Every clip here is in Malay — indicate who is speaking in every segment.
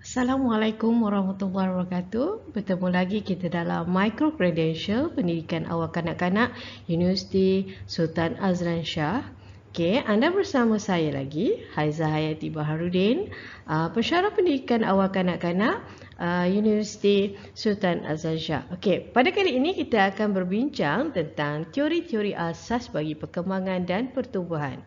Speaker 1: Assalamualaikum warahmatullahi wabarakatuh. Bertemu lagi kita dalam Micro Credential Pendidikan Awal Kanak-Kanak Universiti Sultan Azlan Shah. Okey, anda bersama saya lagi, Haiza Hayati Baharudin, pensyarah pendidikan awal kanak-kanak Universiti Sultan Azlan Shah. Okey, pada kali ini kita akan berbincang tentang teori-teori asas bagi perkembangan dan pertumbuhan.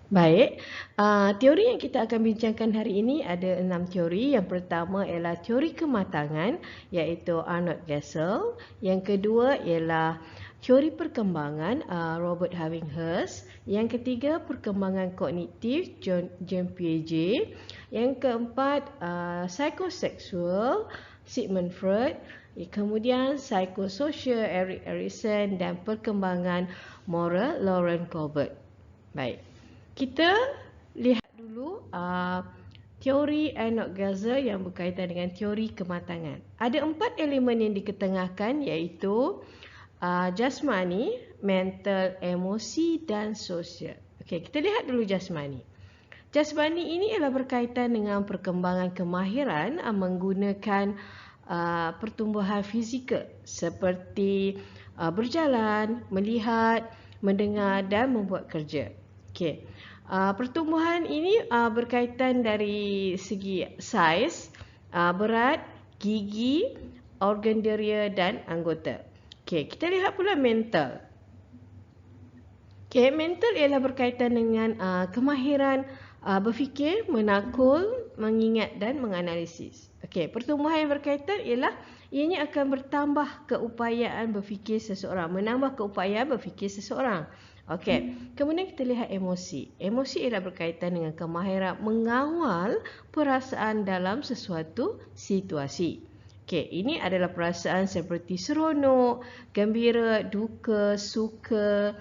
Speaker 1: Baik, teori yang kita akan bincangkan hari ini ada 6 teori. Yang pertama ialah teori kematangan iaitu Arnold Gesell. Yang kedua ialah teori perkembangan Robert Harvinghurst. Yang ketiga perkembangan kognitif John Piaget. Yang keempat psikoseksual Sigmund Freud. Kemudian psikososial Erik Erikson dan perkembangan moral Lauren Colbert. Baik. Kita lihat dulu teori Arnold Gesell yang berkaitan dengan teori kematangan. Ada 4 elemen yang diketengahkan iaitu jasmani, mental, emosi dan sosial. Okey, kita lihat dulu jasmani. Jasmani ini ialah berkaitan dengan perkembangan kemahiran menggunakan pertumbuhan fizikal seperti berjalan, melihat, mendengar dan membuat kerja. Okey. Pertumbuhan ini berkaitan dari segi saiz, berat, gigi, organ deria dan anggota. Okey, kita lihat pula mental. Okey, mental ialah berkaitan dengan kemahiran berfikir, menakul, mengingat dan menganalisis. Okey, pertumbuhan yang berkaitan ialah ianya akan bertambah keupayaan berfikir seseorang, menambah keupayaan berfikir seseorang. Okey, kemudian kita lihat emosi. Emosi ialah berkaitan dengan kemahiran mengawal perasaan dalam sesuatu situasi. Okey, ini adalah perasaan seperti seronok, gembira, duka, suka,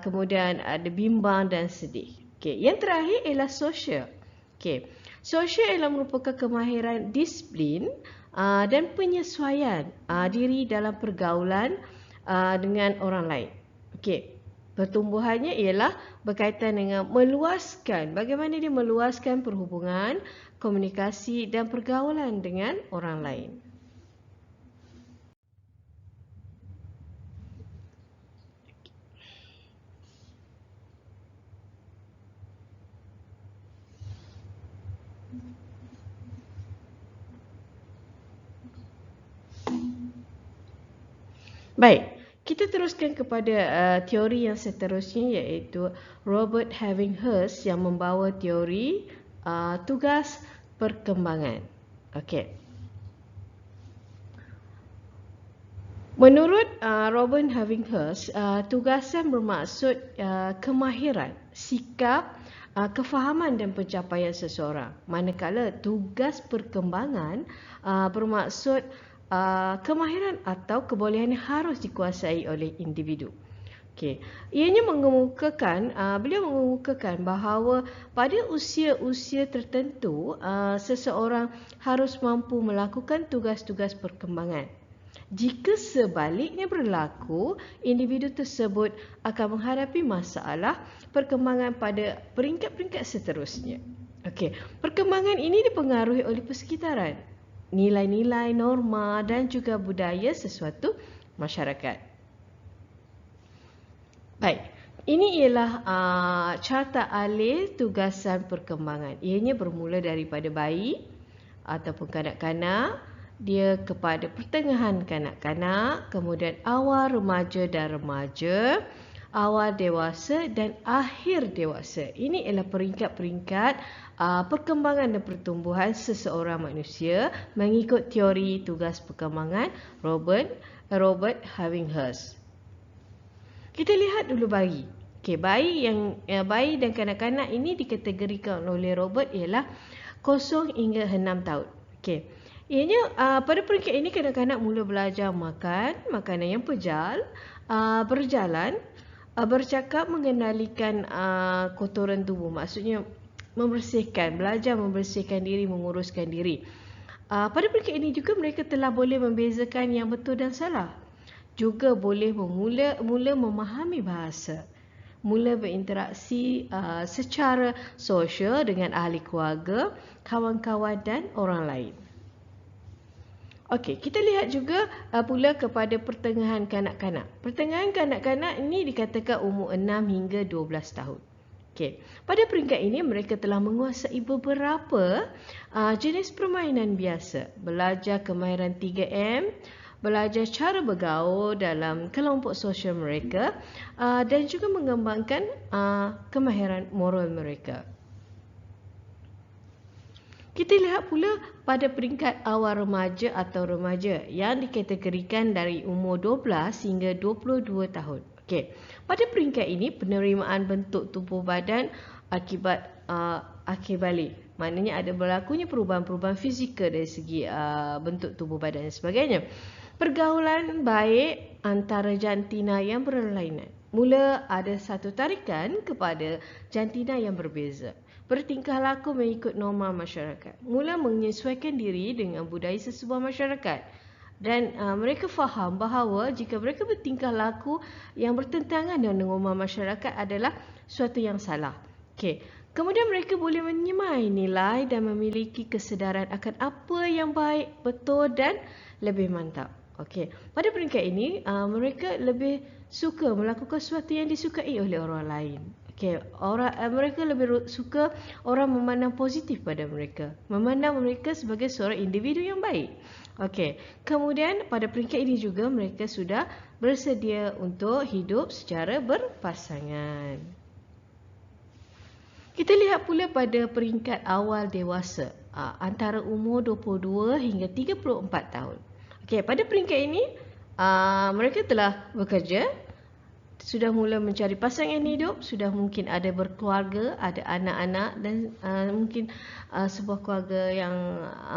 Speaker 1: kemudian ada bimbang dan sedih. Okey, yang terakhir ialah sosial. Okey, sosial ialah merupakan kemahiran disiplin dan penyesuaian diri dalam pergaulan dengan orang lain. Okey. Pertumbuhannya ialah berkaitan dengan meluaskan, bagaimana dia meluaskan perhubungan, komunikasi dan pergaulan dengan orang lain. Baik, kita teruskan kepada teori yang seterusnya iaitu Robert Harvinghurst yang membawa teori tugas perkembangan. Okey. Menurut Robert Harvinghurst, tugasan bermaksud kemahiran, sikap, kefahaman dan pencapaian seseorang. Manakala tugas perkembangan bermaksud kemahiran atau kebolehan yang harus dikuasai oleh individu. Okey, ianya beliau mengemukakan bahawa pada usia-usia tertentu seseorang harus mampu melakukan tugas-tugas perkembangan. Jika sebaliknya berlaku, individu tersebut akan menghadapi masalah perkembangan pada peringkat-peringkat seterusnya. Okey, perkembangan ini dipengaruhi oleh persekitaran, nilai-nilai, norma dan juga budaya sesuatu masyarakat. Baik, ini ialah carta alih tugasan perkembangan. Ianya bermula daripada bayi ataupun kanak-kanak, dia kepada pertengahan kanak-kanak, kemudian awal remaja dan remaja, awal dewasa dan akhir dewasa. Ini ialah peringkat-peringkat perkembangan dan pertumbuhan seseorang manusia mengikut teori tugas perkembangan Robert Harvinghurst. Kita lihat dulu bayi. Okey, bayi dan kanak-kanak ini dikategorikan oleh Robert ialah 0 hingga 6 tahun. Okey. Ianya pada peringkat ini kanak-kanak mula belajar makan, makanan yang pejal, berjalan, bercakap, mengendalikan kotoran tubuh. Maksudnya belajar membersihkan diri, menguruskan diri. Pada peringkat ini juga mereka telah boleh membezakan yang betul dan salah. juga boleh mula memahami bahasa, mula berinteraksi secara sosial dengan ahli keluarga, kawan-kawan dan orang lain. Okey, kita lihat juga pula kepada pertengahan kanak-kanak. Pertengahan kanak-kanak ini dikatakan umur 6 hingga 12 tahun. Okey, pada peringkat ini mereka telah menguasai beberapa jenis permainan biasa, belajar kemahiran 3M, belajar cara bergaul dalam kelompok sosial mereka dan juga mengembangkan kemahiran moral mereka. Kita lihat pula pada peringkat awal remaja atau remaja yang dikategorikan dari umur 12 hingga 22 tahun. Okey. Pada peringkat ini penerimaan bentuk tubuh badan akibat akhir balik. Maknanya ada berlakunya perubahan-perubahan fizikal dari segi bentuk tubuh badan dan sebagainya. Pergaulan baik antara jantina yang berlainan. Mula ada satu tarikan kepada jantina yang berbeza. Bertingkah laku mengikut norma masyarakat. Mula menyesuaikan diri dengan budaya sesebuah masyarakat. Dan mereka faham bahawa jika mereka bertingkah laku yang bertentangan dengan norma masyarakat adalah suatu yang salah. Okey. Kemudian mereka boleh menyemai nilai dan memiliki kesedaran akan apa yang baik, betul dan lebih mantap. Okey. Pada peringkat ini, mereka lebih suka melakukan sesuatu yang disukai oleh orang lain. Okay, mereka lebih suka orang memandang positif pada mereka, memandang mereka sebagai seorang individu yang baik. Okey, kemudian pada peringkat ini juga mereka sudah bersedia untuk hidup secara berpasangan. Kita lihat pula pada peringkat awal dewasa, antara umur 22 hingga 34 tahun. Okey, pada peringkat ini mereka telah bekerja, sudah mula mencari pasangan hidup, sudah mungkin ada berkeluarga, ada anak-anak dan mungkin sebuah keluarga yang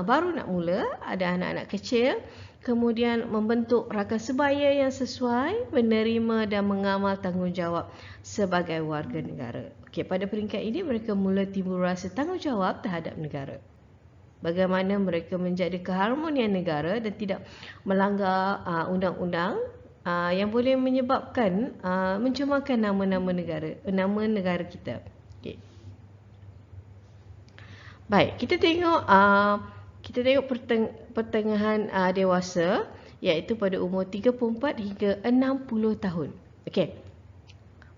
Speaker 1: baru nak mula, ada anak-anak kecil. Kemudian membentuk rakan sebaya yang sesuai, menerima dan mengamal tanggungjawab sebagai warga negara. Okey, pada peringkat ini mereka mula timbul rasa tanggungjawab terhadap negara. Bagaimana mereka menjaga keharmonian negara dan tidak melanggar undang-undang yang boleh menyebabkan mencemarkan nama negara kita. Okay. Baik, kita tengok pertengahan dewasa, iaitu pada umur 34 hingga 60 tahun. Okey.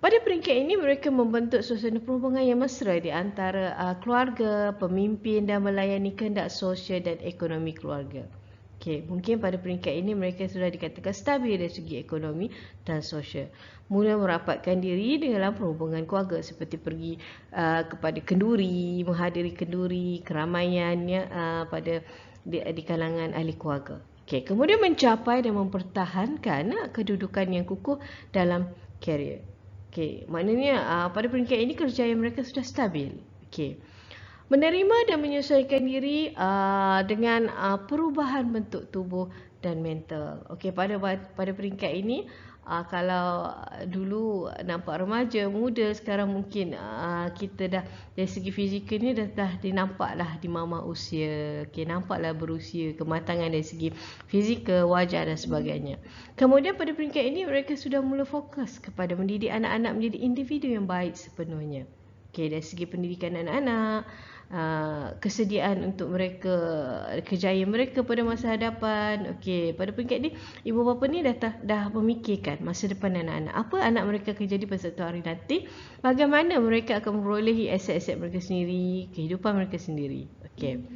Speaker 1: Pada peringkat ini mereka membentuk suasana perhubungan yang mesra di antara keluarga, pemimpin dan melayani kehendak sosial dan ekonomi keluarga. Okay, mungkin pada peringkat ini mereka sudah dikatakan stabil dari segi ekonomi dan sosial. Mula merapatkan diri dalam perhubungan keluarga seperti pergi kepada kenduri, menghadiri kenduri, keramaian pada di kalangan ahli keluarga. Okay, kemudian mencapai dan mempertahankan kedudukan yang kukuh dalam karier. Okay, maknanya pada peringkat ini kerjaya mereka sudah stabil. Okay. Menerima dan menyesuaikan diri dengan perubahan bentuk tubuh dan mental. Okey, pada peringkat ini kalau dulu nampak remaja, muda, sekarang mungkin kita dah dari segi fizikal ni dah dinampaklah di mama usia. Okey, nampaklah berusia, kematangan dari segi fizikal, wajah dan sebagainya. Kemudian pada peringkat ini mereka sudah mula fokus kepada mendidik anak-anak menjadi individu yang baik sepenuhnya. Okey, dari segi pendidikan anak-anak, kesediaan untuk mereka, kejayaan mereka pada masa hadapan. Okey, pada peringkat ni ibu bapa ni dah memikirkan masa depan anak-anak. Apa anak mereka akan jadi pada satu hari nanti, bagaimana mereka akan merolehi aset-aset mereka sendiri, kehidupan mereka sendiri. Okey.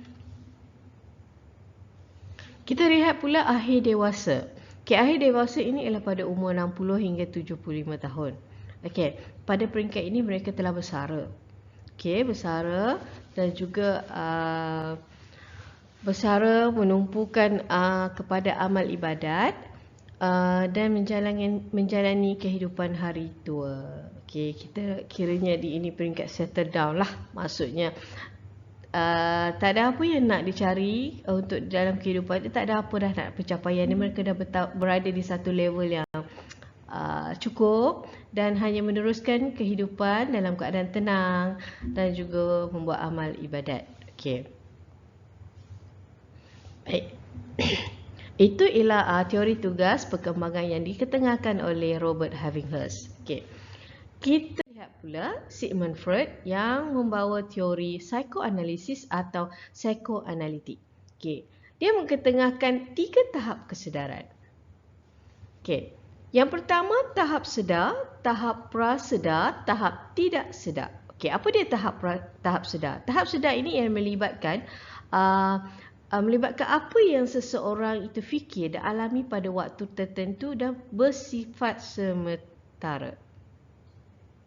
Speaker 1: Kita lihat pula akhir dewasa. Okey, akhir dewasa ini ialah pada umur 60 hingga 75 tahun. Okey, pada peringkat ini mereka telah bersara. Okey, bersara dan juga bersara menumpukan kepada amal ibadat dan menjalani kehidupan hari tua. Okey, kita kiranya di ini peringkat settle down lah. Maksudnya tak ada apa yang nak dicari untuk dalam kehidupan, tak ada apa dah nak pencapaian ni. Mereka dah berada di satu level yang cukup dan hanya meneruskan kehidupan dalam keadaan tenang dan juga membuat amal ibadat. Okey. Baik. Itu ialah teori tugas perkembangan yang diketengahkan oleh Robert Harvinghurst. Okey. Kita lihat pula Sigmund Freud yang membawa teori psikoanalisis atau psikoanalitik. Okey. Dia mengetengahkan 3 tahap kesedaran. Okey. Yang pertama tahap sedar, tahap prasedar, tahap tidak sedar. Okey, apa dia tahap sedar? Tahap sedar ini yang melibatkan apa yang seseorang itu fikir dan alami pada waktu tertentu dan bersifat sementara.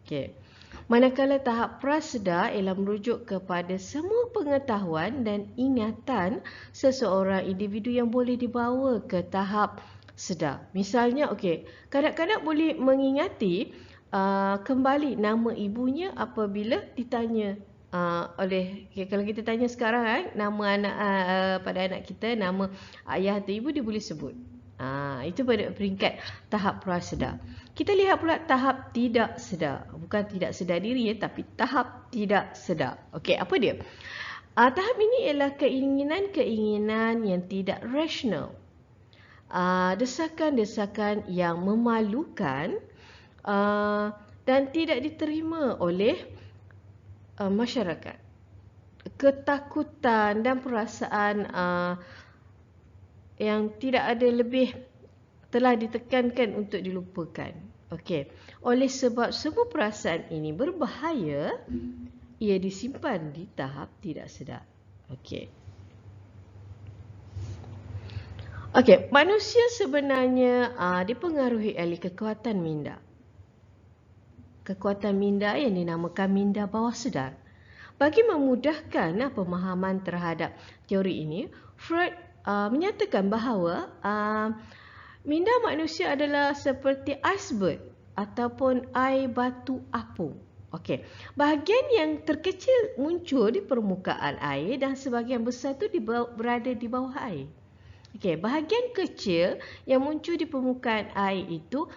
Speaker 1: Okey. Manakala tahap prasedar ialah merujuk kepada semua pengetahuan dan ingatan seseorang individu yang boleh dibawa ke tahap sedar. Misalnya, okey, kanak-kanak boleh mengingati kembali nama ibunya apabila ditanya kalau kita tanya sekarang nama anak pada anak kita, nama ayah atau ibu dia boleh sebut. Itu pada peringkat tahap prasedar. Kita lihat pula tahap tidak sedar. Bukan tidak sedar diri tapi tahap tidak sedar. Okey, apa dia? Tahap ini ialah keinginan-keinginan yang tidak rasional. Desakan-desakan yang memalukan dan tidak diterima oleh masyarakat. Ketakutan dan perasaan yang tidak ada lebih telah ditekankan untuk dilupakan. Okey. Oleh sebab semua perasaan ini berbahaya, ia disimpan di tahap tidak sedar. Okey. Okey, manusia sebenarnya dipengaruhi oleh kekuatan minda. Kekuatan minda yang dinamakan minda bawah sedar. Bagi memudahkan pemahaman terhadap teori ini, Freud menyatakan bahawa minda manusia adalah seperti iceberg ataupun air batu apung. Okey, bahagian yang terkecil muncul di permukaan air dan sebahagian besar tu berada di bawah air. Okey, bahagian kecil yang muncul di permukaan air itu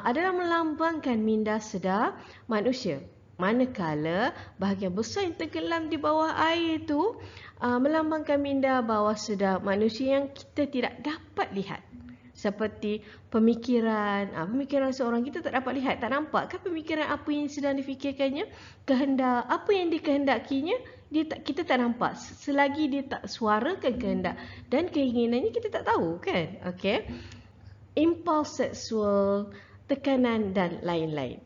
Speaker 1: adalah melambangkan minda sedar manusia. Manakala bahagian besar yang tenggelam di bawah air itu melambangkan minda bawah sedar manusia yang kita tidak dapat lihat. Seperti pemikiran seorang kita tak dapat lihat, tak nampak kan pemikiran apa yang sedang difikirkannya, kehendak apa yang dikehendakinya, kita tak nampak. Selagi dia tak suarakan kehendak dan keinginannya, kita tak tahu kan. Okey. Impuls seksual, tekanan dan lain-lain.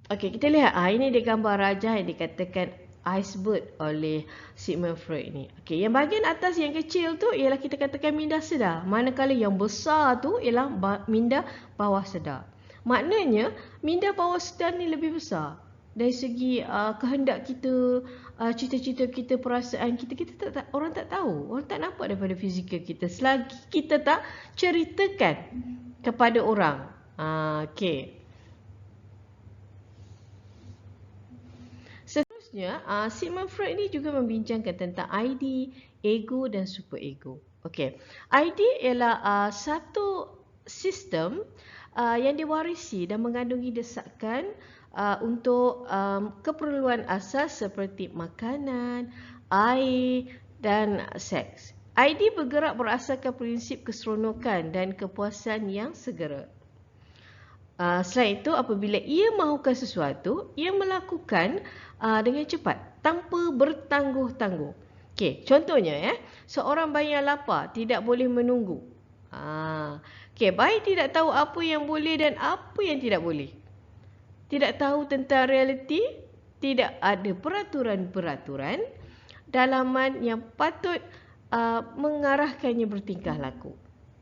Speaker 1: Okey, kita lihat ini dia gambar rajah yang dikatakan iceberg oleh Sigmund Freud ni. Okey, yang bahagian atas yang kecil tu ialah kita katakan minda sedar, manakala yang besar tu ialah minda bawah sedar. Maknanya minda bawah sedar ni lebih besar dari segi kehendak kita, cita-cita kita, perasaan kita orang tak tahu, orang tak nampak daripada fizikal kita selagi kita tak ceritakan kepada orang. Okey. Seterusnya, Sigmund Freud ni juga membincangkan tentang ID, ego dan superego. Okey. ID ialah satu sistem yang diwarisi dan mengandungi desakan untuk keperluan asas seperti makanan, air dan seks. ID bergerak berasaskan prinsip keseronokan dan kepuasan yang segera. Selain itu, apabila ia mahukan sesuatu, ia melakukan dengan cepat tanpa bertangguh-tangguh. Okey, contohnya seorang bayi yang lapar tidak boleh menunggu. Okey, bayi tidak tahu apa yang boleh dan apa yang tidak boleh. Tidak tahu tentang realiti, tidak ada peraturan-peraturan dalaman yang patut mengarahkannya bertingkah laku.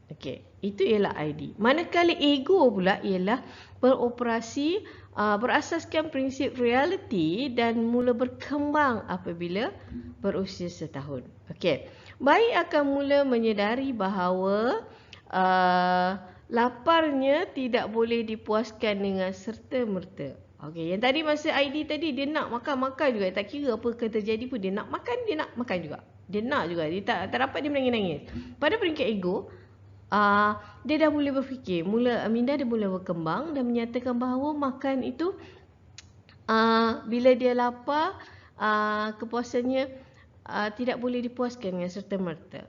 Speaker 1: Okey, itu ialah ID. Manakala ego pula ialah beroperasi berasaskan prinsip realiti dan mula berkembang apabila berusia setahun. Okey, bayi akan mula menyedari bahawa laparnya tidak boleh dipuaskan dengan serta-merta. Okey, yang tadi masa ID tadi dia nak makan juga, tak kira apa yang terjadi pun dia nak makan juga. Dia nak juga, dia tak dapat dia menangis-nangis. Pada peringkat ego, dia dah boleh berfikir, minda dia mula berkembang dan menyatakan bahawa makan itu bila dia lapar, kepuasannya tidak boleh dipuaskan dengan serta-merta.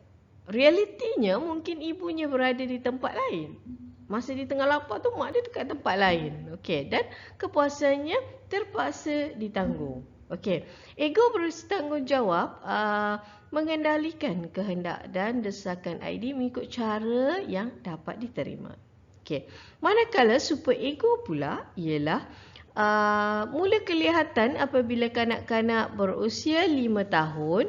Speaker 1: Realitinya mungkin ibunya berada di tempat lain. Masa di tengah lapar tu mak dia dekat tempat lain. Okey, dan kepuasannya terpaksa ditanggung. Okey, ego bertanggungjawab mengendalikan kehendak dan desakan ID mengikut cara yang dapat diterima. Okey, manakala super ego pula ialah mula kelihatan apabila kanak-kanak berusia 5 tahun.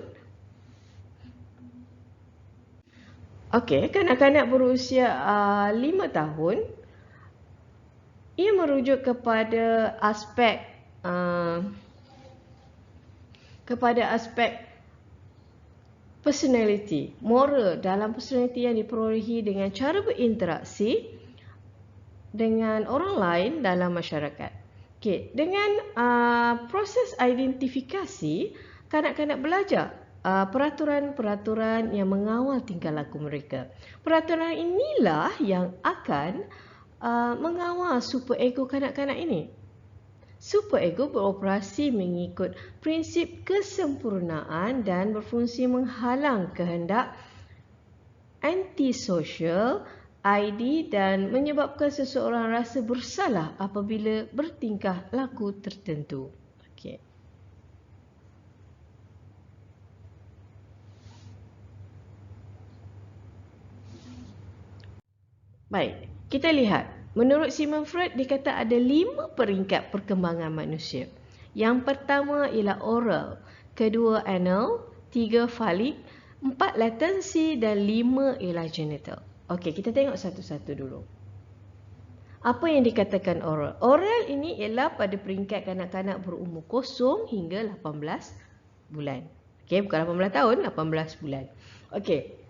Speaker 1: Okey, kanak-kanak berusia 5 tahun, ia merujuk kepada aspek personality, moral dalam personality yang diperolehi dengan cara berinteraksi dengan orang lain dalam masyarakat. Okey, dengan proses identifikasi, kanak-kanak belajar peraturan-peraturan yang mengawal tingkah laku mereka. Peraturan inilah yang akan mengawal super ego kanak-kanak ini. Super ego beroperasi mengikut prinsip kesempurnaan dan berfungsi menghalang kehendak antisosial ID dan menyebabkan seseorang rasa bersalah apabila bertingkah laku tertentu. Okey. Baik, kita lihat. Menurut Sigmund Freud, dikata ada 5 peringkat perkembangan manusia. Yang pertama ialah oral, kedua anal, 3 phallic, 4 latency dan 5 ialah genital. Okey, kita tengok satu-satu dulu. Apa yang dikatakan oral? Oral ini ialah pada peringkat kanak-kanak berumur 0 hingga 18 bulan. Okey, bukan 18 tahun, 18 bulan. Okey.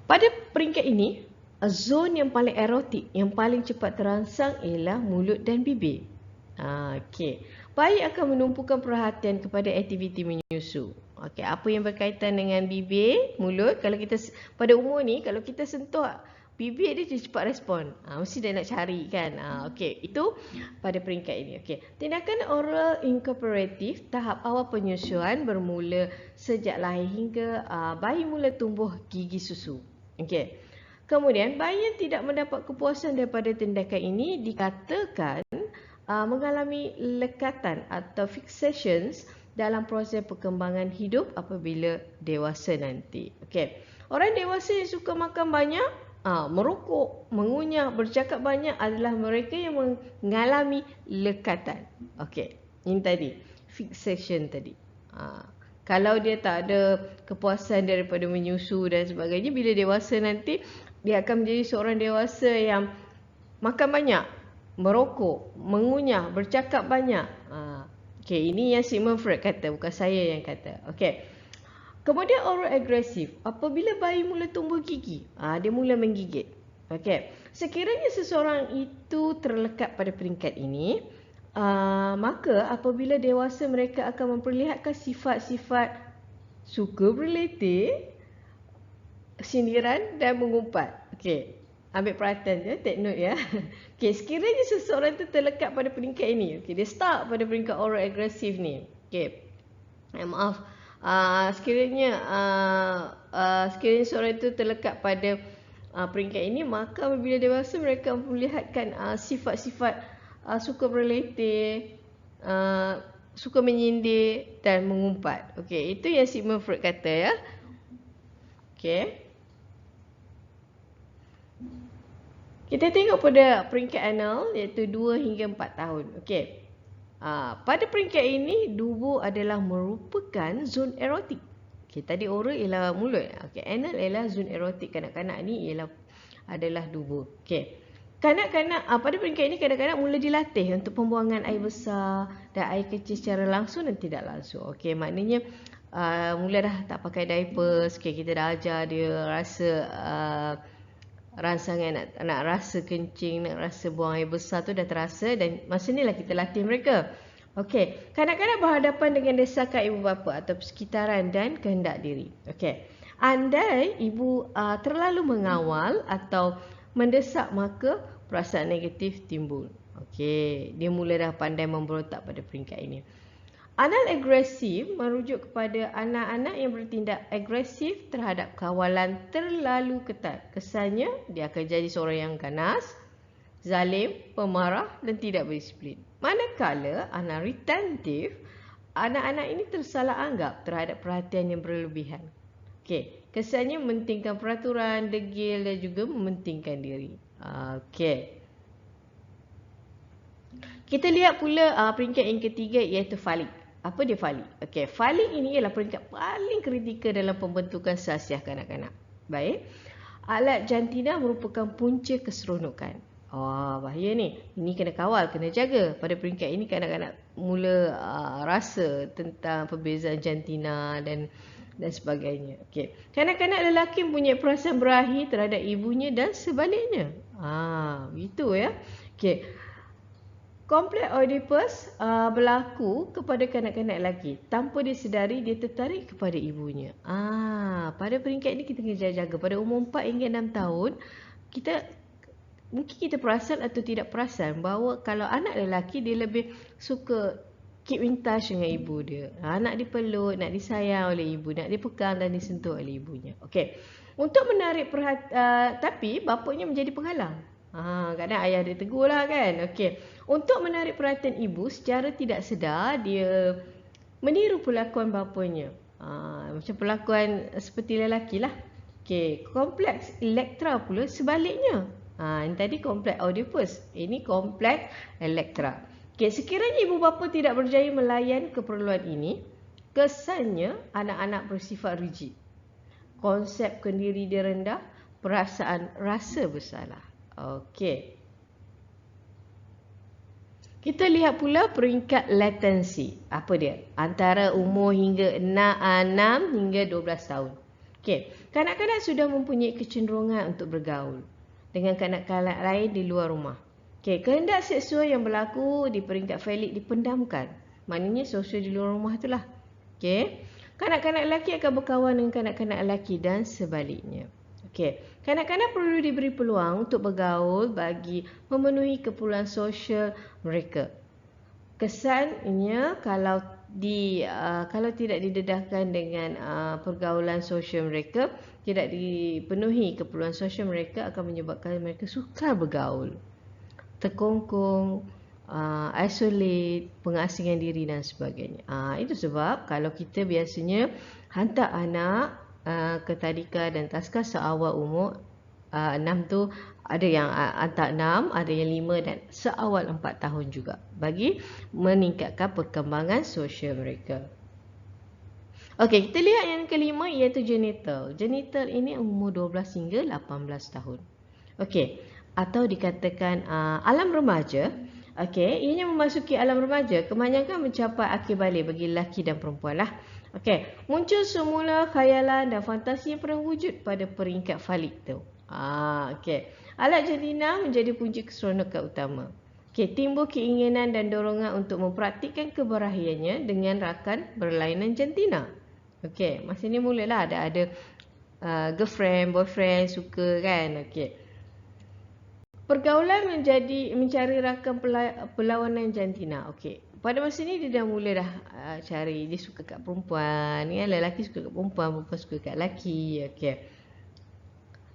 Speaker 1: Pada peringkat ini, zon yang paling erotik, yang paling cepat terangsang ialah mulut dan bibir. Okey. Bayi akan menumpukan perhatian kepada aktiviti menyusu. Okey, apa yang berkaitan dengan bibir, mulut, kalau kita pada umur ni kalau kita sentuh bibir dia cepat respon. Mesti dia nak cari kan. Okey, itu pada peringkat ini. Okey. Tindakan oral incorporative tahap awal penyusuan bermula sejak lahir hingga bayi mula tumbuh gigi susu. Okey. Kemudian bayi yang tidak mendapat kepuasan daripada tindakan ini dikatakan mengalami lekatan atau fixations dalam proses perkembangan hidup apabila dewasa nanti. Okey. Orang dewasa yang suka makan banyak, merokok, mengunyah, bercakap banyak adalah mereka yang mengalami lekatan. Okey. Ini tadi, fixation tadi. Kalau dia tak ada kepuasan daripada menyusu dan sebagainya, bila dewasa nanti, dia akan menjadi seorang dewasa yang makan banyak, merokok, mengunyah, bercakap banyak. Okey, ini yang Sigmund Freud kata, bukan saya yang kata. Okey. Kemudian oral agresif. Apabila bayi mula tumbuh gigi, dia mula menggigit. Okey. Sekiranya seseorang itu terlekat pada peringkat ini, maka apabila dewasa mereka akan memperlihatkan sifat-sifat suka berletih, sindiran dan mengumpat. Okey, ambil perhatian je, take note ya. Okey, sekiranya seseorang itu terlekat pada peringkat ini, okey, dia start pada peringkat oral agresif ni. Okey. Maaf. Sekiranya seorang itu terlekat pada peringkat ini, maka apabila dewasa mereka memperlihatkan sifat-sifat suka berletih, suka menyindir dan mengumpat. Okey, itu yang Sigmund Freud kata ya. Okey. Kita tengok pada peringkat anal iaitu 2 hingga 4 tahun. Okey. Pada peringkat ini, dubu adalah merupakan zon erotik. Okey, tadi oral ialah mulut. Okey, anal ialah zon erotik kanak-kanak ni adalah dubu. Okey. Kanak-kanak pada peringkat ini kadang-kadang mula dilatih untuk pembuangan air besar dan air kecil secara langsung dan tidak langsung. Okey, maknanya mula dah tak pakai diaper, okay, kita dah ajar dia rasa rangsangan nak rasa kencing, nak rasa buang air besar tu dah terasa, dan masa ni lah kita latih mereka. Okey, kanak-kanak berhadapan dengan desakan ibu bapa atau persekitaran dan kehendak diri. Okey. Andai ibu terlalu mengawal atau mendesak, maka perasaan negatif timbul. Okey, dia mula dah pandai memberontak pada peringkat ini. Anal agresif merujuk kepada anak-anak yang bertindak agresif terhadap kawalan terlalu ketat. Kesannya, dia akan jadi seorang yang ganas, zalim, pemarah dan tidak berdisiplin. Manakala anal retentif, anak-anak ini tersalah anggap terhadap perhatian yang berlebihan. Okey, kesannya mementingkan peraturan, degil dan juga mementingkan diri. Okey. Kita lihat pula peringkat yang ketiga iaitu falik. Apa dia falik? Okey, falik ini ialah peringkat paling kritikal dalam pembentukan sasiah kanak-kanak. Baik. Alat jantina merupakan punca keseronokan. Bahaya ni. Ini kena kawal, kena jaga. Pada peringkat ini kanak-kanak mula rasa tentang perbezaan jantina dan sebagainya. Okey. Kanak-kanak lelaki mempunyai perasaan berahi terhadap ibunya dan sebaliknya. Begitu ya. Okey. Kompleks Oedipus berlaku kepada kanak-kanak lelaki. Tanpa disedari, dia tertarik kepada ibunya. Pada peringkat ini kita kena jaga. Pada umur 4 hingga 6 tahun, mungkin kita perasan atau tidak perasan bahawa kalau anak lelaki, dia lebih suka keep in touch dengan ibu dia. Nak dipeluk, nak disayang oleh ibu, nak dipegang dan disentuh oleh ibunya. Okey. Untuk menarik perhatian, tapi bapanya menjadi penghalang. Kadang ayah dia tegur lah kan. Okey. Untuk menarik perhatian ibu, secara tidak sedar dia meniru pelakon bapanya. Macam pelakon seperti lelaki lah. Okey. Kompleks Elektra pula sebaliknya. Ini tadi kompleks Oedipus. Ini kompleks Elektra. Okey. Sekiranya ibu bapa tidak berjaya melayan keperluan ini, kesannya anak-anak bersifat rigid. Konsep kendiri dia rendah, perasaan rasa bersalah. Okey. Kita lihat pula peringkat latensi. Apa dia? Antara umur hingga 6 hingga 12 tahun. Okey. Kanak-kanak sudah mempunyai kecenderungan untuk bergaul dengan kanak-kanak lain di luar rumah. Okey, kehendak seksual yang berlaku di peringkat falik dipendamkan. Maknanya sosial di luar rumah itulah. Okey. Kanak-kanak lelaki akan berkawan dengan kanak-kanak lelaki dan sebaliknya. Okey, kanak-kanak perlu diberi peluang untuk bergaul bagi memenuhi keperluan sosial mereka. Kesannya kalau tidak didedahkan dengan pergaulan sosial mereka, tidak dipenuhi keperluan sosial mereka, akan menyebabkan mereka sukar bergaul, terkongkong, isolate, pengasingan diri dan sebagainya. Itu sebab kalau kita biasanya hantar anak ke tadika dan taska seawal umur 6 tu, ada yang hantar 6, ada yang 5 dan seawal 4 tahun juga, bagi meningkatkan perkembangan sosial mereka. Okey, kita lihat yang kelima iaitu genital. Genital ini umur 12 hingga 18 tahun. Okey, atau dikatakan alam remaja. Okey, ianya memasuki alam remaja, kebanyakan mencapai akhir balik bagi lelaki dan perempuan lah. Okey, muncul semula khayalan dan fantasi yang pernah wujud pada peringkat falik tu. Okey, alat jantina menjadi punca keseronokan utama. Okey, timbul keinginan dan dorongan untuk mempraktikkan keberahiannya dengan rakan berlainan jantina. Okey, masa ni mulalah ada girlfriend, boyfriend, suka kan. Okey. Pergaulan mencari rakan perlawanan jantina. Okey. Pada masa ni dia dah mula cari, dia suka kat perempuan, kan? Lelaki suka kat perempuan, perempuan suka kat lelaki. Okey.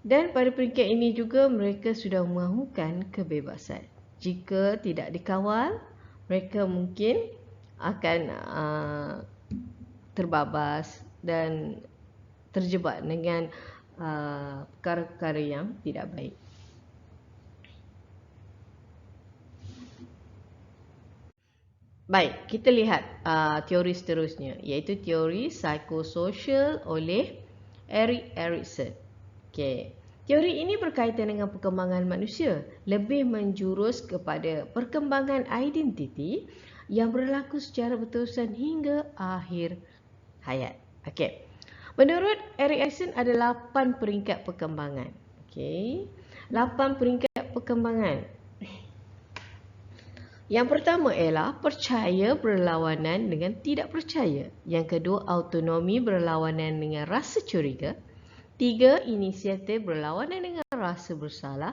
Speaker 1: Dan pada peringkat ini juga mereka sudah mahukan kebebasan. Jika tidak dikawal, mereka mungkin akan terbabas dan terjebak dengan perkara-perkara yang tidak baik. Baik, kita lihat teori seterusnya, iaitu teori psikososial oleh Erik Erikson. Okey. Teori ini berkaitan dengan perkembangan manusia, lebih menjurus kepada perkembangan identiti yang berlaku secara berterusan hingga akhir hayat. Okey. Menurut Erik Erikson ada 8 peringkat perkembangan. Okey. 8 peringkat perkembangan. Yang pertama ialah percaya berlawanan dengan tidak percaya. Yang kedua, autonomi berlawanan dengan rasa curiga. 3, inisiatif berlawanan dengan rasa bersalah.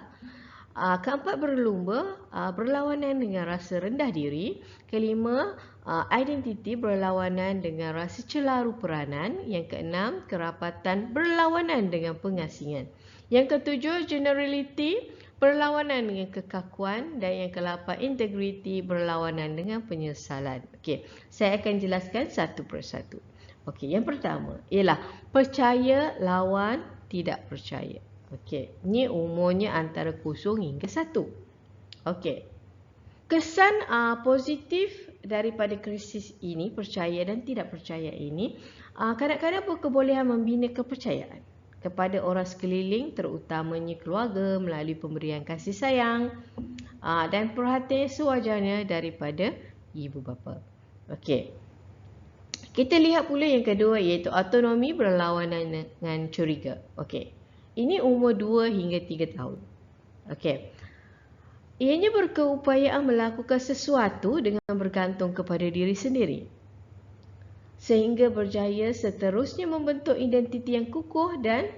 Speaker 1: Keempat, berlumba berlawanan dengan rasa rendah diri. Kelima, identiti berlawanan dengan rasa celaru peranan. Yang keenam, kerapatan berlawanan dengan pengasingan. Yang ketujuh, generality berlawanan dengan kekakuan. Dan yang ke-8, integrity berlawanan dengan penyesalan. Okey, saya akan jelaskan satu persatu. Okey, yang pertama ialah percaya lawan tidak percaya. Okey, ini umurnya antara 0 hingga 1. Okey. Kesan positif daripada krisis ini, percaya dan tidak percaya ini, kadang-kadang berkebolehan membina kepercayaan kepada orang sekeliling, terutamanya keluarga melalui pemberian kasih sayang dan perhatian sewajarnya daripada ibu bapa. Okey. Kita lihat pula yang kedua iaitu autonomi berlawanan dengan curiga. Okey. Ini umur 2 hingga 3 tahun. Okey. Ianya berkeupayaan melakukan sesuatu dengan bergantung kepada diri sendiri, sehingga berjaya seterusnya membentuk identiti yang kukuh dan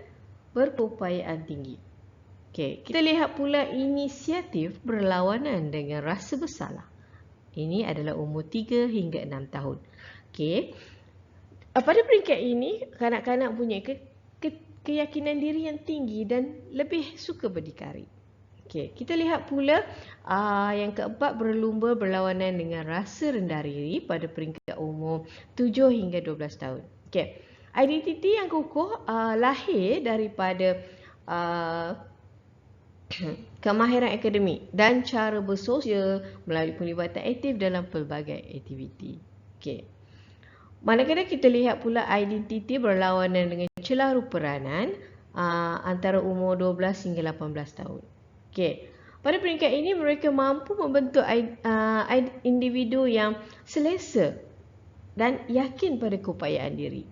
Speaker 1: berkeupayaan tinggi. Okey, kita lihat pula inisiatif berlawanan dengan rasa bersalah. Ini adalah umur 3 hingga 6 tahun. Okey. Pada peringkat ini, kanak-kanak punya keyakinan diri yang tinggi dan lebih suka berdikari. Okey, kita lihat pula yang keempat, berlumba berlawanan dengan rasa rendah diri pada peringkat umur 7 hingga 12 tahun. Okey, identiti yang kukuh lahir daripada kemahiran akademik dan cara bersosial melalui pelibatan aktif dalam pelbagai aktiviti. Okey. Manakala kita lihat pula identiti berlawanan dengan celaru peranan antara umur 12 hingga 18 tahun. Okey. Pada peringkat ini mereka mampu membentuk individu yang selesa dan yakin pada keupayaan diri,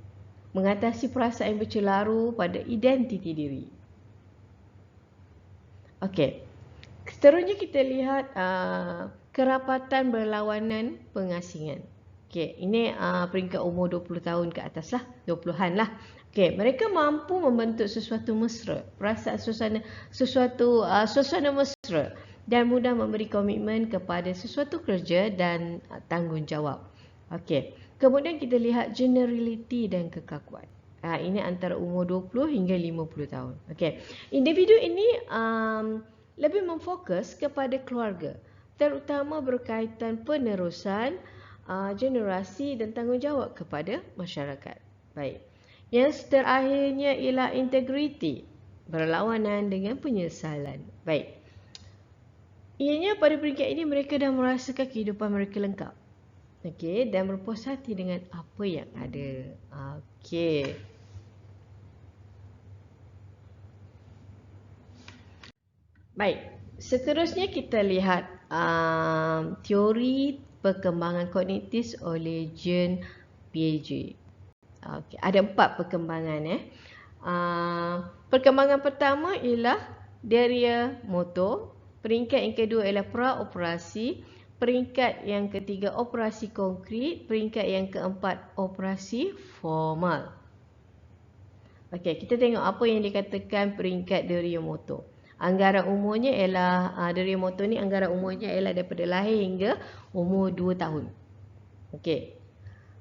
Speaker 1: mengatasi perasaan bercelaru pada identiti diri. Okey. Seterusnya kita lihat kerapatan berlawanan pengasingan. Okey, ini peringkat umur 20 tahun ke atas lah, 20-an lah. Okey, mereka mampu membentuk sesuatu mesra, perasaan suasana mesra dan mudah memberi komitmen kepada sesuatu kerja dan tanggungjawab. Okey, kemudian kita lihat generality dan kekakuan. Ini antara umur 20 hingga 50 tahun. Okey, individu ini lebih memfokus kepada keluarga, terutama berkaitan penerusan generasi dan tanggungjawab kepada masyarakat. Baik. Yang terakhirnya ialah integriti, berlawanan dengan penyesalan. Baik. Ianya pada peringkat ini mereka dah merasakan kehidupan mereka lengkap. Okey, dan berpuas hati dengan apa yang ada. Okey. Baik. Seterusnya kita lihat teori perkembangan kognitif oleh Jean Piaget. Okay. Ada 4 perkembangan. Perkembangan pertama ialah deria motor. Peringkat yang kedua ialah praoperasi. Peringkat yang ketiga operasi konkret. Peringkat yang keempat operasi formal. Okey, kita tengok apa yang dikatakan peringkat deria motor. Anggaran umurnya ialah deria motor ni anggaran umurnya ialah daripada lahir hingga umur 2 tahun. Okey.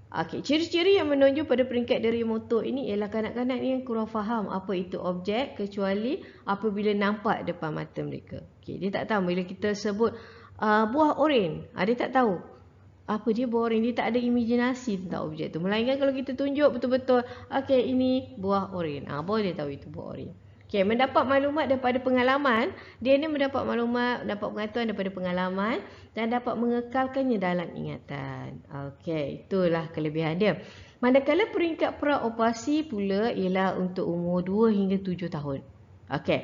Speaker 1: Okey, ciri-ciri yang menonjol pada peringkat deria motor ini ialah kanak-kanak ni yang kurang faham apa itu objek kecuali apabila nampak depan mata mereka. Okey, dia tak tahu bila kita sebut buah oren, dia tak tahu apa dia buah oren, dia tak ada imajinasi tentang objek tu. Melainkan kalau kita tunjuk betul-betul, okey ini buah oren, boleh tahu itu buah oren. Okey, mendapat maklumat daripada pengalaman, dia ni mendapat maklumat, dapat pengetahuan daripada pengalaman dan dapat mengekalkannya dalam ingatan. Okey, itulah kelebihan dia. Manakala peringkat praoperasi pula ialah untuk umur 2 hingga 7 tahun. Okey.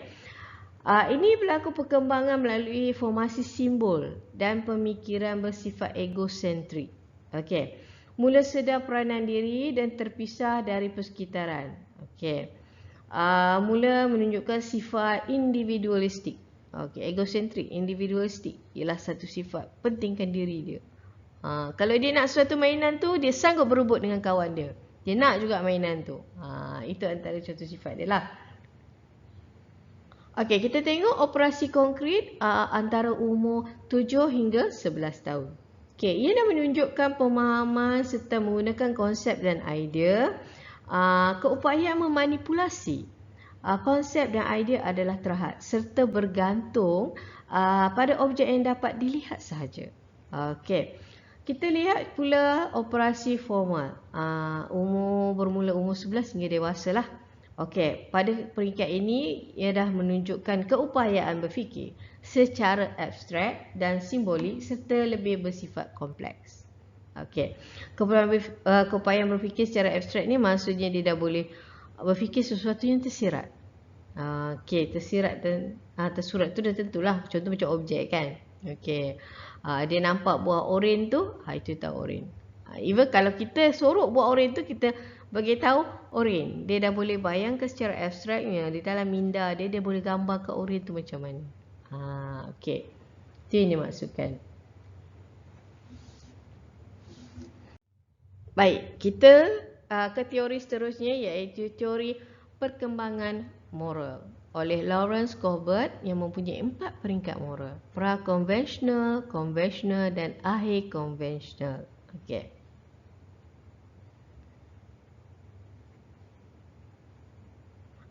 Speaker 1: Ini berlaku perkembangan melalui formasi simbol dan pemikiran bersifat egosentrik. Okey. Mula sedar peranan diri dan terpisah dari persekitaran. Okey. Mula menunjukkan sifat individualistik. Okey, egosentrik, individualistik ialah satu sifat, pentingkan diri dia. Kalau dia nak suatu mainan tu, dia sanggup berebut dengan kawan dia. Dia nak juga mainan tu. Itu antara contoh sifat dia lah. Okey, kita tengok operasi konkret antara umur 7 hingga 11 tahun. Okey, ia dah menunjukkan pemahaman serta menggunakan konsep dan idea. Keupayaan memanipulasi konsep dan idea adalah terhad serta bergantung pada objek yang dapat dilihat sahaja. Okey. Kita lihat pula operasi formal. Bermula umur 11 hingga dewasa lah. Okey, pada peringkat ini ia dah menunjukkan keupayaan berfikir secara abstrak dan simbolik serta lebih bersifat kompleks. Okey. Keupayaan berfikir secara abstrak ni maksudnya dia dah boleh berfikir sesuatu yang tersirat. Okey, tersirat dan tersurat tu dah tentulah. Contoh macam objek kan. Okey. Dia nampak buah oren tu, itu tahu oren. Even kalau kita sorok buah oren tu, kita bagi tahu oren. Dia dah boleh bayangkan secara abstraknya di dalam minda dia boleh gambarkan oren tu macam mana. Okey. Itu yang dimaksudkan. Baik, kita ke teori seterusnya iaitu teori perkembangan moral oleh Lawrence Corbett yang mempunyai 4 peringkat moral. Pra-konvensional, konvensional dan akhir konvensional. Okey.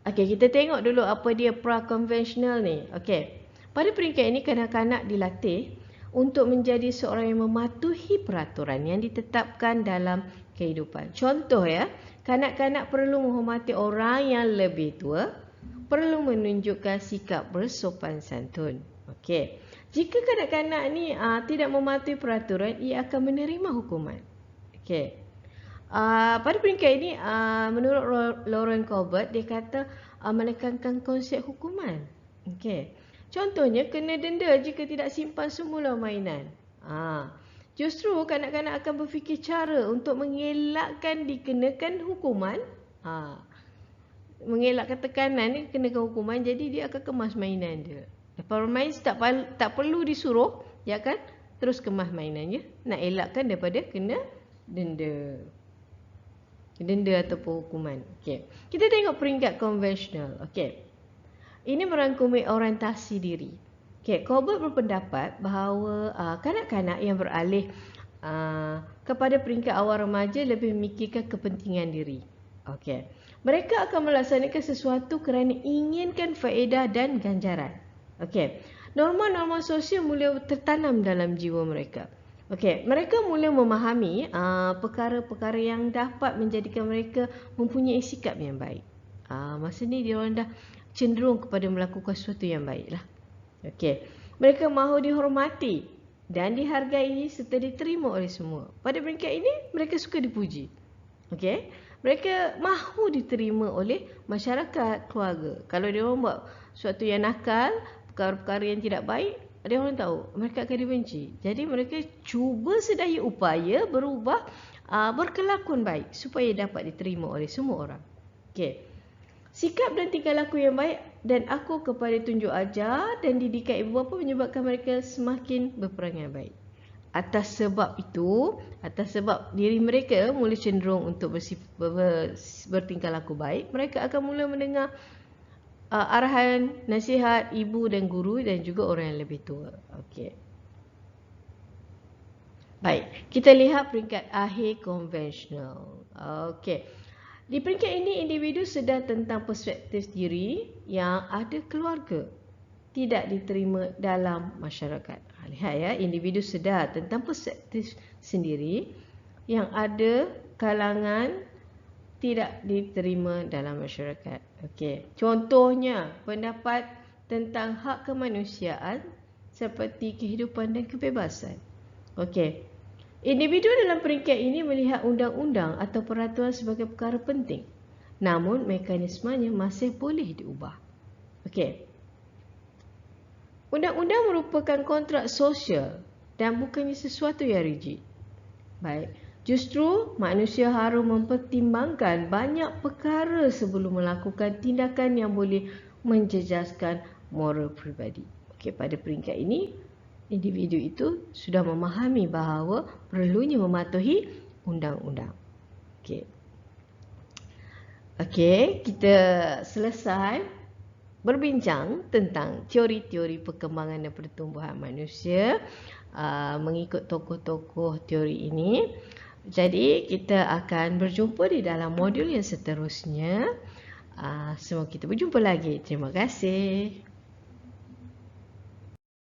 Speaker 1: Okey, kita tengok dulu apa dia pra-konvensional ni. Okey. Pada peringkat ini kanak-kanak dilatih untuk menjadi seorang yang mematuhi peraturan yang ditetapkan dalam kehidupan. Contoh ya, kanak-kanak perlu menghormati orang yang lebih tua, perlu menunjukkan sikap bersopan santun. Okey. Jika kanak-kanak ni tidak mematuhi peraturan, ia akan menerima hukuman. Okey. Pada peringkat ini, menurut Lawrence Corbett, dia kata menekankan konsep hukuman. Okey. Contohnya, kena denda jika tidak simpan semula mainan. Justru kanak-kanak akan berfikir cara untuk mengelakkan dikenakan hukuman. Mengelakkan tekanan ni kenakan hukuman, jadi dia akan kemas mainan dia. Lepas bermain tak perlu disuruh, dia akan terus kemas mainannya. Nak elakkan daripada kena denda. Denda ataupun hukuman. Okey. Kita tengok peringkat konvensional. Okey. Ini merangkumi orientasi diri. Okay, Corbett berpendapat bahawa kanak-kanak yang beralih kepada peringkat awal remaja lebih memikirkan kepentingan diri. Okay. Mereka akan melaksanakan sesuatu kerana inginkan faedah dan ganjaran. Okay. Norma-norma sosial mula tertanam dalam jiwa mereka. Okay. Mereka mula memahami perkara-perkara yang dapat menjadikan mereka mempunyai sikap yang baik. Masa ni dia orang dah cenderung kepada melakukan sesuatu yang baiklah. Okey. Mereka mahu dihormati dan dihargai serta diterima oleh semua. Pada peringkat ini, mereka suka dipuji. Okey. Mereka mahu diterima oleh masyarakat, keluarga. Kalau dia orang buat sesuatu yang nakal, perkara-perkara yang tidak baik, dia orang tahu mereka akan dibenci. Jadi mereka cuba sedaya upaya berubah berkelakuan baik supaya dapat diterima oleh semua orang. Okey. Sikap dan tingkah laku yang baik dan aku kepada tunjuk ajar dan didikan ibu bapa menyebabkan mereka semakin berperangai baik. Atas sebab itu, atas sebab diri mereka mula cenderung untuk bertingkah laku baik, mereka akan mula mendengar arahan, nasihat ibu dan guru dan juga orang yang lebih tua. Okey. Baik, kita lihat peringkat akhir konvensional. Okey. Di peringkat ini, individu sedar tentang perspektif diri yang ada keluarga tidak diterima dalam masyarakat. Lihat ya, individu sedar tentang perspektif sendiri yang ada kalangan tidak diterima dalam masyarakat. Okey. Contohnya, pendapat tentang hak kemanusiaan seperti kehidupan dan kebebasan. Okey. Individu dalam peringkat ini melihat undang-undang atau peraturan sebagai perkara penting. Namun, mekanismenya masih boleh diubah. Okey. Undang-undang merupakan kontrak sosial dan bukannya sesuatu yang rigid. Baik. Justru, manusia harus mempertimbangkan banyak perkara sebelum melakukan tindakan yang boleh menjejaskan moral pribadi. Okey, pada peringkat ini, individu itu sudah memahami bahawa perlunya mematuhi undang-undang. Okey. Okey, kita selesai berbincang tentang teori-teori perkembangan dan pertumbuhan manusia mengikut tokoh-tokoh teori ini. Jadi kita akan berjumpa di dalam modul yang seterusnya. Semoga kita berjumpa lagi. Terima kasih.